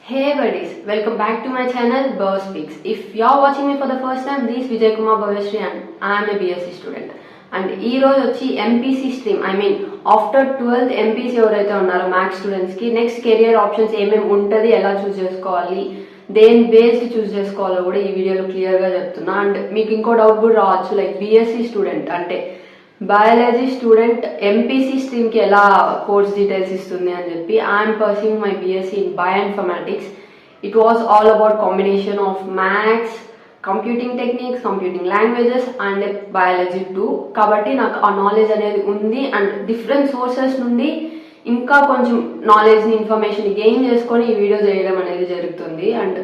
Hey buddies, welcome back to my channel Bhav Speaks. If you are watching me for the first time, this is Vijay Kumar Bhaveshri and I am a BSc student. And ee roju vachi MPC stream, I mean after 12th MPC ఎవరైతే ఉన్నారో maths students కి next career options ఏమేమి ఉంటది, ఎలా చూస్ చేసుకోవాలి, దేని based చూస్ చేసుకోవాలో కూడా ఈ వీడియోలో క్లియర్ గా చెప్తున్నా. అండ్ మీకు ఇంకో డౌట్ కూడా రావచ్చు, లైక్ బీఎస్సీ స్టూడెంట్ అంటే బయాలజీ స్టూడెంట్ ఎంపీసీ స్ట్రీమ్కి ఎలా కోర్స్ డీటెయిల్స్ ఇస్తుంది అని చెప్పి. I'm pursuing my BSc in bioinformatics. It was all about combination of maths, computing techniques, computing languages and biology two. కాబట్టి నాకు ఆ నాలెడ్జ్ అనేది ఉంది అండ్ డిఫరెంట్ సోర్సెస్ నుండి ఇంకా కొంచెం నాలెడ్జ్ని, ఇన్ఫర్మేషన్ గెయిన్ చేసుకొని ఈ వీడియో చేయడం అనేది జరుగుతుంది. అండ్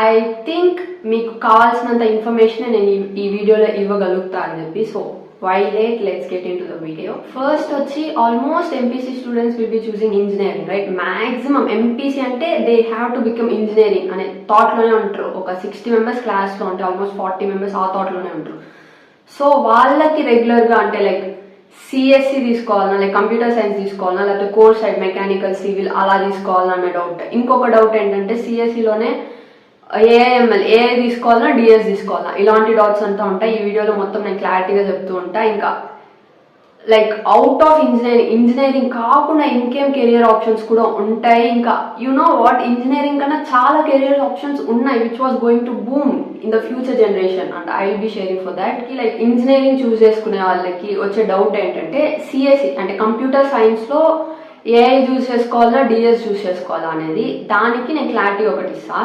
ఐ థింక్ మీకు కావాల్సినంత ఇన్ఫర్మేషన్ నేను ఈ వీడియోలో ఇవ్వగలుగుతా అని చెప్పి. So why late, let's get into the video. First వచ్చి almost MPC students will be choosing engineering, right? Maximum MPC అంటే they have to become engineering అనే థాట్ లోనే ఉంటారు. ఒక 60 మెంబర్స్ క్లాస్ లో ఉంటే ఆల్మోస్ట్ 40 మెంబర్స్ ఆ థాట్ లోనే ఉంటారు. సో వాళ్ళకి రెగ్యులర్ గా అంటే లైక్ సిఎస్సి తీసుకోవాలన్నా, లైక్ కంప్యూటర్ సైన్స్ తీసుకోవాలన్నా, లేకపోతే కోర్ సైడ్ మెకానికల్, సివిల్ అలా తీసుకోవాలన్న డౌట్. ఇంకొక డౌట్ ఏంటంటే సిఎస్సిలోనే ఏఐ తీసుకోవాలన్నా, డిఎస్ తీసుకోవాలా, ఇలాంటి డౌట్స్ అంతా ఉంటాయి. ఈ వీడియోలో మొత్తం నేను క్లారిటీగా చెప్తూ ఉంటా. ఇంకా లైక్ అవుట్ ఆఫ్ ఇంజనీరింగ్ కాకుండా ఇంకేం కెరియర్ ఆప్షన్స్ కూడా ఉంటాయి. ఇంకా నో వాట్, ఇంజనీరింగ్ కన్నా చాలా కెరియర్ ఆప్షన్స్ ఉన్నాయి which was going to boom in the future generation and I will B sharing for that. కి లైక్ ఇంజనీరింగ్ చూస్ చేసుకునే వాళ్ళకి వచ్చే డౌట్ ఏంటంటే సిఎస్సి అంటే కంప్యూటర్ సైన్స్ లో ఏఐ చూస్ చేసుకోవాలా, డిఎస్ చూస్ చేసుకోవాలా అనేది. దానికి నేను క్లారిటీ ఒకటి ఇస్తా.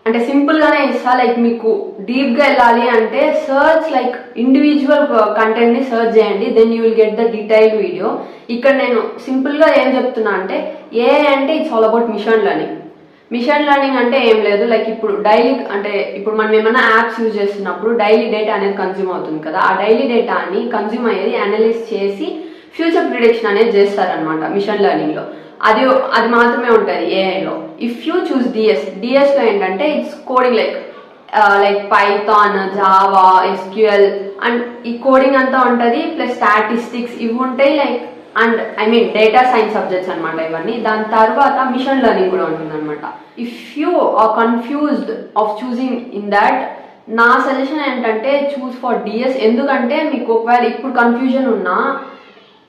అంటే సింపుల్ గానే ఇస్తా. లైక్ మీకు డీప్ గా వెళ్ళాలి అంటే సర్చ్ లైక్ ఇండివిజువల్ కంటెంట్ ని సర్చ్ చేయండి, then you will get the detailed video. ఇక్కడ నేను సింపుల్ గా ఏం చెప్తున్నా అంటే ఏఐ అంటే it's all about machine learning. Machine learning అంటే ఏం లేదు, లైక్ ఇప్పుడు డైలీ అంటే ఇప్పుడు మనం ఏమైనా యాప్స్ యూజ్ చేస్తున్నప్పుడు డైలీ డేటా అనేది కన్జ్యూమ్ అవుతుంది కదా, ఆ డైలీ డేటాని కన్జ్యూమ్ అయ్యేది అనలైజ్ చేసి ఫ్యూచర్ ప్రిడిక్షన్ అనేది చేస్తారనమాట మిషన్ లెర్నింగ్ లో. అది మాత్రమే ఉంటుంది ఏఐలో. ఇఫ్ యూ చూస్ డిఎస్ లో ఏంటంటే it's coding like Python, Java, SQL and ఈ కోడింగ్ అంతా ఉంటుంది, ప్లస్ స్టాటిస్టిక్స్ ఇవి ఉంటాయి. Like and I mean data science subjects అనమాట ఇవన్నీ. దాని తర్వాత మిషన్ లెర్నింగ్ కూడా ఉంటుంది అనమాట. If you are confused of choosing in that, నా సజెషన్ ఏంటంటే చూస్ ఫర్ డిఎస్. ఎందుకంటే మీకు ఒకవేళ ఇప్పుడు కన్ఫ్యూజన్ ఉన్నా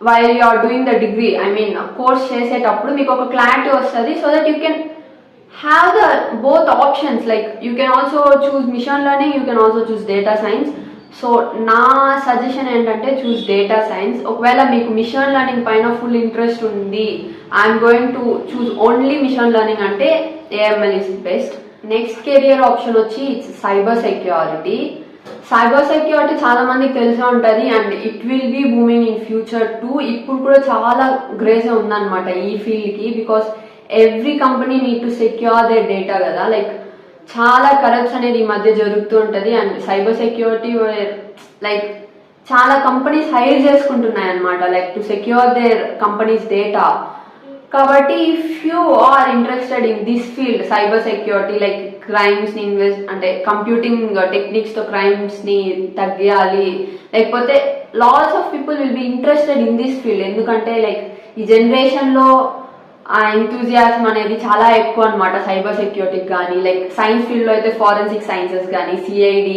while you are doing the degree, I mean course చేసేటప్పుడు మీకు ఒక క్లారిటీ వస్తుంది. So that you can have the both options. Like you can also choose machine learning, you can also choose data science. So నా suggestion ఏంటంటే choose data science. ఒకవేళ మీకు machine learning పైన full interest ఉంది, I'm going to choose only machine learning అంటే AML is best. Next career option వచ్చి it's cyber security. Cyber security చాలా మందికి తెలిసే ఉంటుంది and it will be booming in future too. ఇప్పుడు కూడా చాలా గ్రేజ్ ఉందన్నమాట ఈ ఫీల్డ్ కి, because every company need to secure their data కదా. లైక్ చాలా కరప్షన్ అనేది ఈ మధ్య జరుగుతూ ఉంటుంది అండ్ సైబర్ సెక్యూరిటీ లైక్ చాలా కంపెనీస్ హైర్ చేసుకుంటున్నాయి అనమాట, like to secure their companies data. కాబట్టి if you are interested in this field cyber security, like crimes ని అంటే కంప్యూటింగ్ టెక్నిక్స్ తో క్రైమ్స్ ని తగ్గియాలి, లేకపోతే lots of people will be interested in this field. ఎందుకంటే లైక్ ఈ జనరేషన్ లో ఆ ఎంతూజియాజం అనేది చాలా ఎక్కువ అనమాట సైబర్ సెక్యూరిటీకి. కానీ లైక్ సైన్స్ ఫీల్డ్ లో అయితే ఫారెన్సిక్ సైన్సెస్ కానీ సిఐడి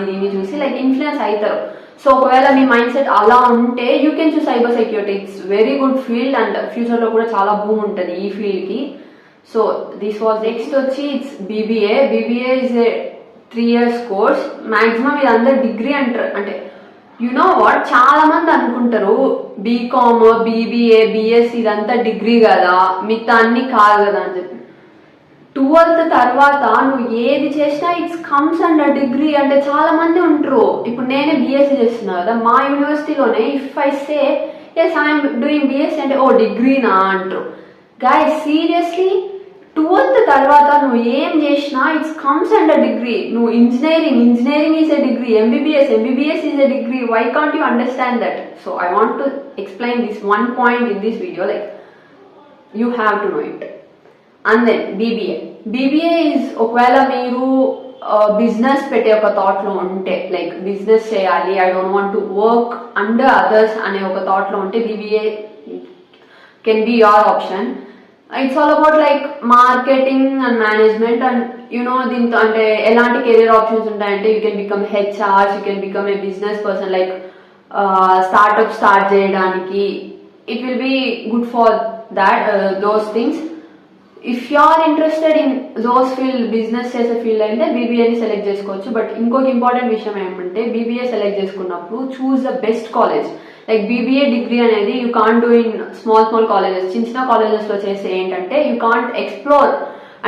దీన్ని చూసి లైక్ ఇన్ఫ్లుయెన్స్ అవుతారు. సో ఒకవేళ మీ మైండ్ సెట్ అలా ఉంటే you can choose cyber security. It's very good field and future లో కూడా చాలా బూమ్ ఉంటుంది ఈ ఫీల్డ్ కి. So this was. నెక్స్ట్ వచ్చి it's BBA. BBA is a 3 years course. Maximum ఇది అందరు డిగ్రీ అంటారు. అంటే నో వాట్, చాలా మంది అనుకుంటారు బీకామ్, బీబీఏ, బిఎస్సి ఇదంతా డిగ్రీ కదా, మిగతా అన్ని కాదు కదా అని చెప్పి. 12th తర్వాత నువ్వు ఏది చేసినా ఇట్స్ కమ్స్ అండర్ డిగ్రీ అంటే చాలా మంది ఉంటారు. ఇప్పుడు నేనే బిఎస్సి చేస్తున్నా కదా, మా యూనివర్సిటీలోనే if I say yes I'm doing BSc అంటే ఓ డిగ్రీనా అంటారు. గైస్ సీరియస్లీ 12th తర్వాత నువ్వు ఏం చేసినా ఇట్స్ కమ్స్ అండర్ డిగ్రీ. నువ్వు engineering is a degree, MBBS is a degree. Why can't you understand that? So I want to explain this one point in this video, like you have to know it. And then BBA is ఒకవేళ మీరు business పెట్టే ఒక thought లో ఉంటే, like business చేయాలి, I don't want to work under others అనే ఒక thought లో ఉంటే BBA can be your option. It's all about like marketing and management and దీంతో అంటే ఎలాంటి కెరియర్ ఆప్షన్స్ ఉంటాయంటే you can become HR, you can become a business person, like startup start చేయడానికి it will be good for that those things. If you are interested in those field, business చేసే field అంటే బీబీఏని select చేసుకోవచ్చు. బట్ ఇంకొక important విషయం ఏమంటే BBA select చేసుకున్నప్పుడు choose the best college. Like BBA degree అనేది you can't do in small colleges. చిన్న కాలేజెస్లో చేస్తే ఏంటంటే యూ కాంట్ ఎక్స్ప్లోర్.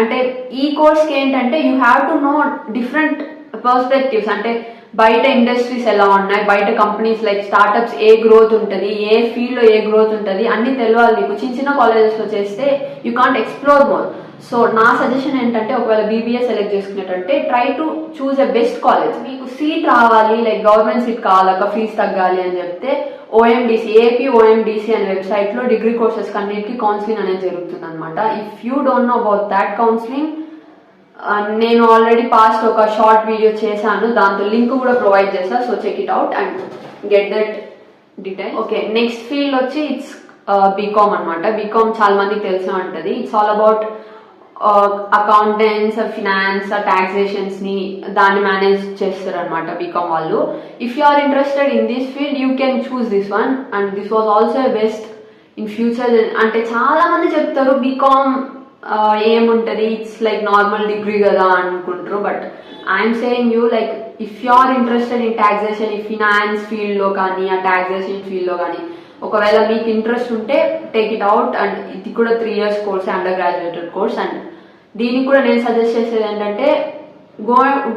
అంటే ఈ కోర్స్కి ఏంటంటే you have to no different perspectives. అంటే బయట ఇండస్ట్రీస్ ఎలా ఉన్నాయి, బయట కంపెనీస్ లైక్ స్టార్ట్అప్స్ ఏ గ్రోత్ ఉంటుంది, ఏ ఫీల్డ్లో ఏ గ్రోత్ ఉంటుంది అన్ని తెలియాలి నీకు. చిన్న కాలేజెస్లో చేస్తే you can't explore more. So నా సజెషన్ ఏంటంటే ఒకవేళ బీబీఏ సెలెక్ట్ చేసుకునేటంటే try to choose a best college. మీకు సీట్ రావాలి, లైక్ గవర్నమెంట్ సీట్ కావాలక ఫీజు తగ్గాలి అని చెప్తే ఓఎండిసి, ఏపీ ఓఎండిసి అనే వెబ్సైట్లో డిగ్రీ కోర్సెస్ అన్నిటికీ కౌన్సిలింగ్ అనేది జరుగుతుంది అనమాట. If you don't know about that counselling, నేను ఆల్రెడీ పాస్ట్ ఒక షార్ట్ వీడియో చేశాను, దాంతో లింక్ కూడా ప్రొవైడ్ చేస్తాను. So check it out and get that detail. Okay, next field వచ్చి ఇట్స్ బీకామ్ అనమాట. బీకామ్ చాలా మందికి తెలిసే ఉంటుంది. It's all about accountants, finance, taxations ని దాన్ని మేనేజ్ చేస్తారు అనమాట బీకామ్ వాళ్ళు. If you are interested in this field you can choose this one and this was also best in future. అంటే చాలా మంది చెప్తారు బీకామ్ ఏముంటుంది, ఇట్స్ లైక్ నార్మల్ డిగ్రీ కదా అనుకుంటారు. But I'm saying you like if you are interested in taxation, ఈ finance ఫీల్డ్లో కానీ ఆ టాక్సేషన్ ఫీల్డ్లో కానీ ఒకవేళ మీకు ఇంట్రెస్ట్ ఉంటే టేక్ ఇట్ అవుట్. అండ్ ఇది కూడా 3 years course, under graduated course. And దీనికి కూడా నేను సజెస్ట్ చేసేది ఏంటంటే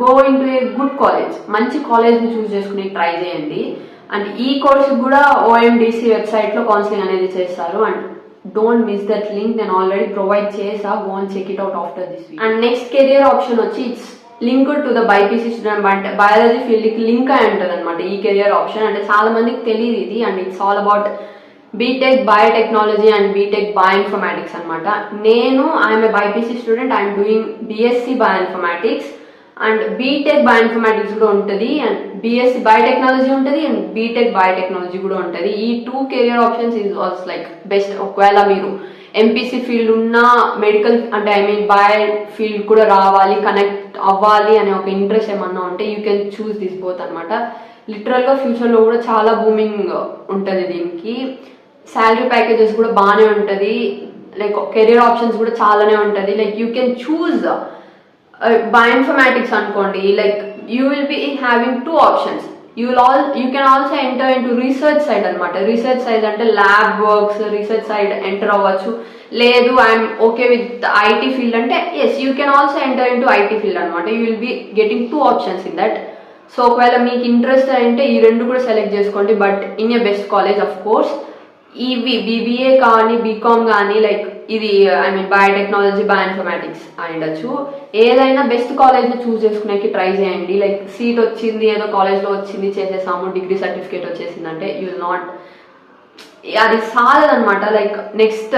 go in to a good college, మంచి కాలేజ్ని చూస్ చేసుకుని ట్రై చేయండి. అండ్ ఈ కోర్స్ కూడా ఓఎండిసి వెబ్సైట్లో కౌన్సిలింగ్ అనేది చేస్తారు. And don't miss that link, నేను ఆల్రెడీ ప్రొవైడ్ చేసా, go and check it out after this video. And next career option వచ్చి it's link to the BiPC student, అంటే బయాలజీ ఫీల్డ్కి లింక్ అయి ఉంటుంది అనమాట ఈ కెరియర్ ఆప్షన్. అంటే చాలా మందికి తెలియదు ఇది. And it's all about BTech biotechnology and BTech bioinformatics అనమాట. నేను I'm a BiPC student, I'm doing BSc bioinformatics and BTech bioinformatics కూడా ఉంటుంది, అండ్ బీఎస్సీ బయోటెక్నాలజీ ఉంటుంది అండ్ బీటెక్ బయోటెక్నాలజీ కూడా ఉంటుంది. ఈ 2 career options is was like best. ఒకవేళ మీరు ఎంపీసీ ఫీల్డ్ ఉన్న మెడికల్ అంటే ఐ మీన్ బయో ఫీల్డ్ కూడా రావాలి, కనెక్ట్ అవ్వాలి అనే ఒక ఇంట్రెస్ట్ ఏమన్నా ఉంటే you can choose this both అనమాట. లిటరల్గా ఫ్యూచర్లో కూడా చాలా బూమింగ్ ఉంటుంది దీనికి. శాలరీ ప్యాకేజెస్ కూడా బాగానే ఉంటుంది, లైక్ కెరియర్ ఆప్షన్స్ కూడా చాలానే ఉంటుంది. Like you can choose bioinformatics అనుకోండి, like you will be having 2 options. You can also enter into research side అనమాట. రీసెర్చ్ సైడ్ అంటే lab works, research side enter అవ్వచ్చు. లేదు I'm okay with IT field అంటే yes you can also enter into IT field అనమాట. You will be getting 2 options in that. So ఒకవేళ మీకు interest అంటే ఈ 2 కూడా సెలెక్ట్ చేసుకోండి, but in a best college of course. ఇవి బీబీఏ కానీ బీకామ్ కానీ లైక్ ఇది ఐ మీన్ బయోటెక్నాలజీ బయోఇన్ఫర్మాటిక్స్ అయ్యొచ్చు. ఏదైనా బెస్ట్ కాలేజ్ని చూస్ చేసుకునేకి ట్రై చేయండి. లైక్ సీట్ వచ్చింది, ఏదో కాలేజ్లో వచ్చింది, చేసేసాము, డిగ్రీ సర్టిఫికేట్ వచ్చేసిందంటే యూ విల్ నాట్, అది సాలదనమాట. లైక్ నెక్స్ట్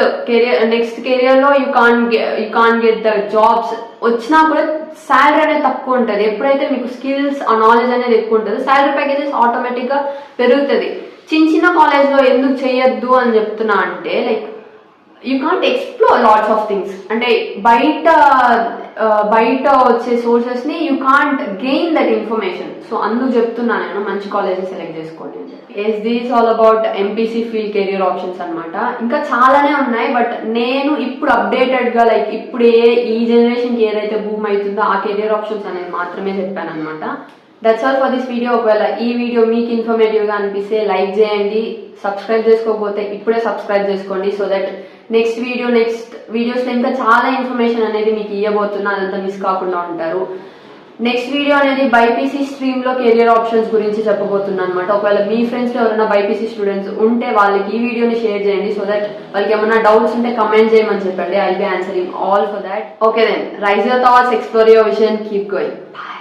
కెరియర్లో you can get the jobs. వచ్చినా కూడా శాలరీ అనేది తక్కువ ఉంటుంది. ఎప్పుడైతే మీకు స్కిల్స్ ఆ నాలెడ్జ్ అనేది ఎక్కువ ఉంటుందో శాలరీ ప్యాకేజెస్ ఆటోమేటిక్గా పెరుగుతుంది. చిన్న కాలేజ్లో ఎందుకు చేయొద్దు అని చెప్తున్నా అంటే like you can't explore lots of things. అంటే బయట వచ్చే సోర్సెస్ని you can't gain that information. So అందుకు చెప్తున్నా నేను మంచి కాలేజ్ సెలెక్ట్ చేసుకోండి అని చెప్పి. Yes this all about MPC field career options అనమాట. ఇంకా చాలానే ఉన్నాయి, బట్ నేను ఇప్పుడు అప్డేటెడ్గా లైక్ ఇప్పుడు ఈ జనరేషన్కి ఏదైతే బూమ్ అవుతుందో ఆ కెరియర్ ఆప్షన్స్ అనేది మాత్రమే చెప్పాను అనమాట. That's all for this video. ఒకవేళ ఈ వీడియో మీకు ఇన్ఫర్మేటివ్గా అనిపిస్తే లైక్ చేయండి, సబ్స్క్రైబ్ చేసుకోకపోతే ఇప్పుడే సబ్స్క్రైబ్ చేసుకోండి. సో దట్ నెక్స్ట్ వీడియోస్లో ఇంకా చాలా ఇన్ఫర్మేషన్ అనేది మీకు ఇవ్వబోతున్నా, అదంతా మిస్ కాకుండా ఉంటారు. నెక్స్ట్ వీడియో అనేది బైపీసీ స్ట్రీమ్లో కెరియర్ ఆప్షన్స్ గురించి చెప్పబోతున్నాను అనమాట. ఒకవేళ మీ ఫ్రెండ్స్లో ఎవరైనా బైపీసీ స్టూడెంట్స్ ఉంటే వాళ్ళకి ఈ వీడియోని షేర్ చేయండి. సో దట్ వాళ్ళకి ఏమైనా డౌట్స్ ఉంటే కమెంట్ చేయమని చెప్పండి. I will be answering all for that. Okay then, raise your thoughts, explore your vision, keep going. Bye.